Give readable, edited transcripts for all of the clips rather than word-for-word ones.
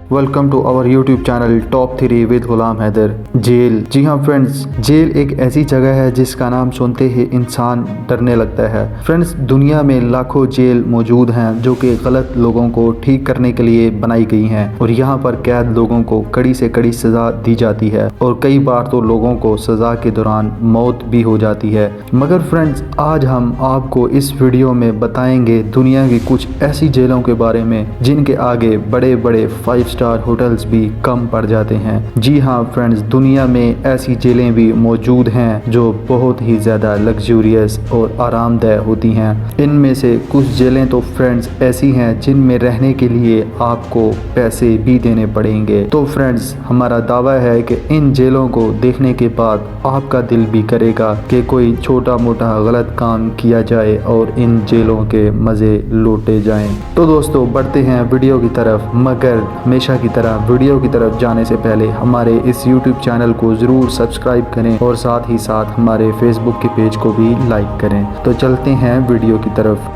Welcome to our YouTube channel top 3 with Ghulam Haider. Jail, जी हाँ friends, jail एक ऐसी जगह है जिसका नाम सुनते ही इंसान डरने लगता है। फ्रेंड्स, दुनिया में लाखों जेल मौजूद हैं जो कि गलत लोगों को ठीक करने के लिए बनाई गई हैं और यहाँ पर कैद लोगों को कड़ी से कड़ी सजा दी जाती है और कई बार तो लोगों को सजा के दौरान मौत भी हो जाती है। मगर फ्रेंड्स, आज हम आपको इस वीडियो में बताएंगे दुनिया की कुछ ऐसी जेलों के बारे में जिनके आगे बड़े बड़े 5 स्टार होटल्स भी कम पड़ जाते हैं। जी हाँ फ्रेंड्स, दुनिया में ऐसी जेलें भी मौजूद हैं जो बहुत ही ज़्यादा लग्जूरियस और आरामदेह होती हैं। इनमें से कुछ जेलें तो फ्रेंड्स ऐसी हैं जिनमें रहने के लिए आपको पैसे भी देने पड़ेंगे। तो फ्रेंड्स, हमारा दावा है कि इन जेलों को देखने के बाद आपका दिल भी करेगा कि कोई छोटा मोटा गलत काम किया जाए और इन जेलों के मज़े लूटे जाएं। तो दोस्तों, बढ़ते हैं वीडियो की तरफ, मगर हमेशा की तरह वीडियो की तरफ जाने से पहले हमारे इस YouTube चैनल को ज़रूर सब्सक्राइब करें और साथ ही साथ हमारे फेसबुक के पेज को भी लाइक करें। तो चलते हैं वीडियो की तरफ।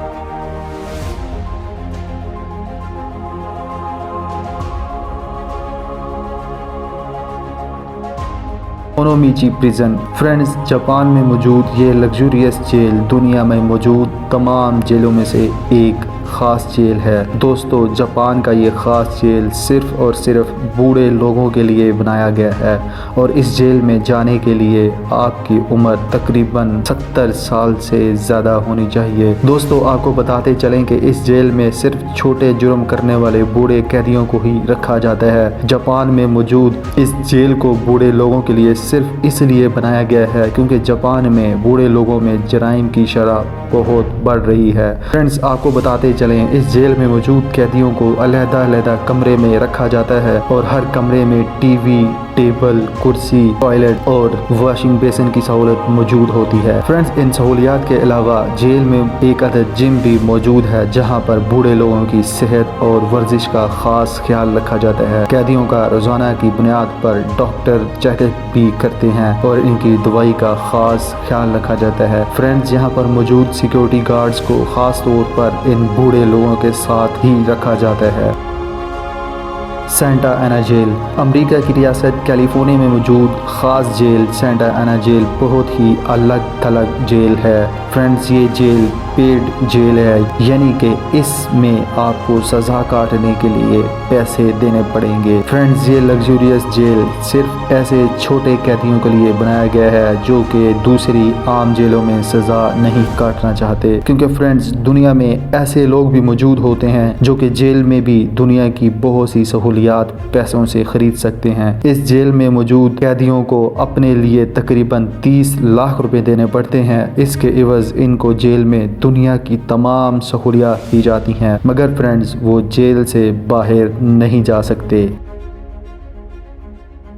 Onomichi prison. फ्रेंड्स, जापान में मौजूद ये लग्जूरियस जेल दुनिया में मौजूद तमाम जेलों में से एक ख़ास जेल है। दोस्तों, जापान का ये ख़ास जेल सिर्फ़ और सिर्फ बूढ़े लोगों के लिए बनाया गया है और इस जेल में जाने के लिए आपकी उम्र तकरीबन 70 साल से ज़्यादा होनी चाहिए। दोस्तों, आपको बताते चलें कि इस जेल में सिर्फ छोटे जुर्म करने वाले बूढ़े कैदियों को ही रखा जाता है। जापान में मौजूद इस जेल को बूढ़े लोगों के लिए सिर्फ इसलिए बनाया गया है क्योंकि जापान में बूढ़े लोगों में जराइम की शरह बहुत बढ़ रही है। फ्रेंड्स, आपको बताते चलें, इस जेल में मौजूद कैदियों को अलग-अलग कमरे में रखा जाता है और हर कमरे में टीवी, टेबल, कुर्सी, टॉयलेट और वॉशिंग बेसिन की सहूलत मौजूद होती है। फ्रेंड्स, इन सहूलियात के अलावा जेल में एक अदद जिम भी मौजूद है जहां पर बूढ़े लोगों की सेहत और वर्जिश का खास ख्याल रखा जाता है। कैदियों का रोजाना की बुनियाद पर डॉक्टर चेकअप भी करते हैं और इनकी दवाई का खास ख्याल रखा जाता है। फ्रेंड्स, यहाँ पर मौजूद सिक्योरिटी गार्ड्स को खास तौर पर इन बूढ़े लोगों के साथ ही रखा जाता है। सेंटा एना जेल। अमेरिका की रियासत कैलिफोर्निया में मौजूद ख़ास जेल सेंटा एना जेल बहुत ही अलग थलग जेल है। फ्रेंड्स, ये जेल पेड जेल है, यानी कि इसमें आपको सज़ा काटने के लिए पैसे देने पड़ेंगे। फ्रेंड्स, ये लग्जूरियस जेल सिर्फ ऐसे छोटे कैदियों के लिए बनाया गया है जो कि दूसरी आम जेलों में सज़ा नहीं काटना चाहते, क्योंकि फ्रेंड्स, दुनिया में ऐसे लोग भी मौजूद होते हैं जो कि जेल में भी दुनिया की बहुत सी सहूलियात पैसों से ख़रीद सकते हैं। इस जेल में मौजूद कैदियों को अपने लिए तकरीबन 30 लाख रुपए देने पड़ते हैं। इसके एवज़ इनको जेल में दुनिया की तमाम सहूलियात दी जाती हैं, मगर फ्रेंड्स, वो जेल से बाहर नहीं जा सकते।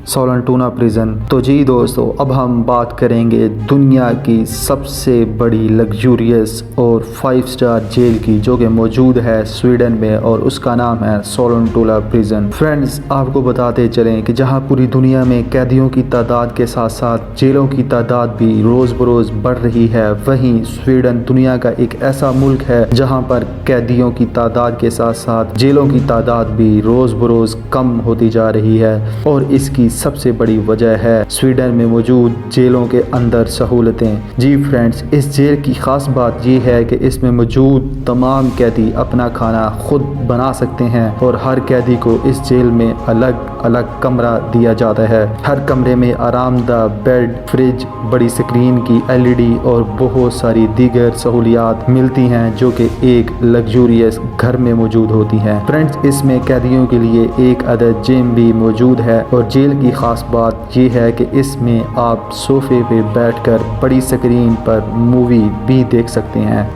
सोलंटूना प्रिजन। तो जी दोस्तों, अब हम बात करेंगे दुनिया की सबसे बड़ी लग्जूरियस और 5 स्टार जेल की, जो कि मौजूद है स्वीडन में और उसका नाम है सोलंटूना प्रिजन। फ्रेंड्स, आपको बताते चलें कि जहां पूरी दुनिया में कैदियों की तादाद के साथ साथ जेलों की तादाद भी रोज़ बरोज़ बढ़ रही है, वहीं स्वीडन दुनिया का एक ऐसा मुल्क है जहां पर कैदियों की तादाद के साथ साथ जेलों की तादाद भी रोज़ बरोज़ कम होती जा रही है और इसकी सबसे बड़ी वजह है स्वीडन में मौजूद जेलों के अंदर सहूलतें। जी फ्रेंड्स, इस जेल की खास बात यह है कि इसमें मौजूद तमाम कैदी अपना खाना खुद बना सकते हैं और हर कैदी को इस जेल में अलग अलग कमरा दिया जाता है। हर कमरे में आरामदा बेड, फ्रिज, बड़ी स्क्रीन की LED और बहुत सारी दीगर सहूलियात मिलती हैं जो कि एक लग्जूरियस घर में मौजूद होती हैं। फ्रेंड्स, इसमें कैदियों के लिए एक अदद जिम भी मौजूद है और जेल की खास बात यह है कि इसमें आप सोफे पे बैठकर बड़ी स्क्रीन पर मूवी भी देख सकते हैं।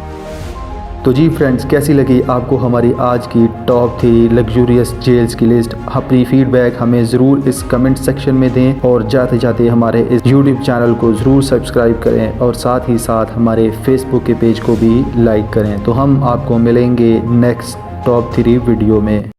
तो जी फ्रेंड्स, कैसी लगी आपको हमारी आज की टॉप 3 लग्जूरियस जेल्स की लिस्ट? अपनी फीडबैक हमें ज़रूर इस कमेंट सेक्शन में दें और जाते जाते हमारे इस YouTube चैनल को ज़रूर सब्सक्राइब करें और साथ ही साथ हमारे फेसबुक के पेज को भी लाइक करें। तो हम आपको मिलेंगे नेक्स्ट टॉप 3 वीडियो में।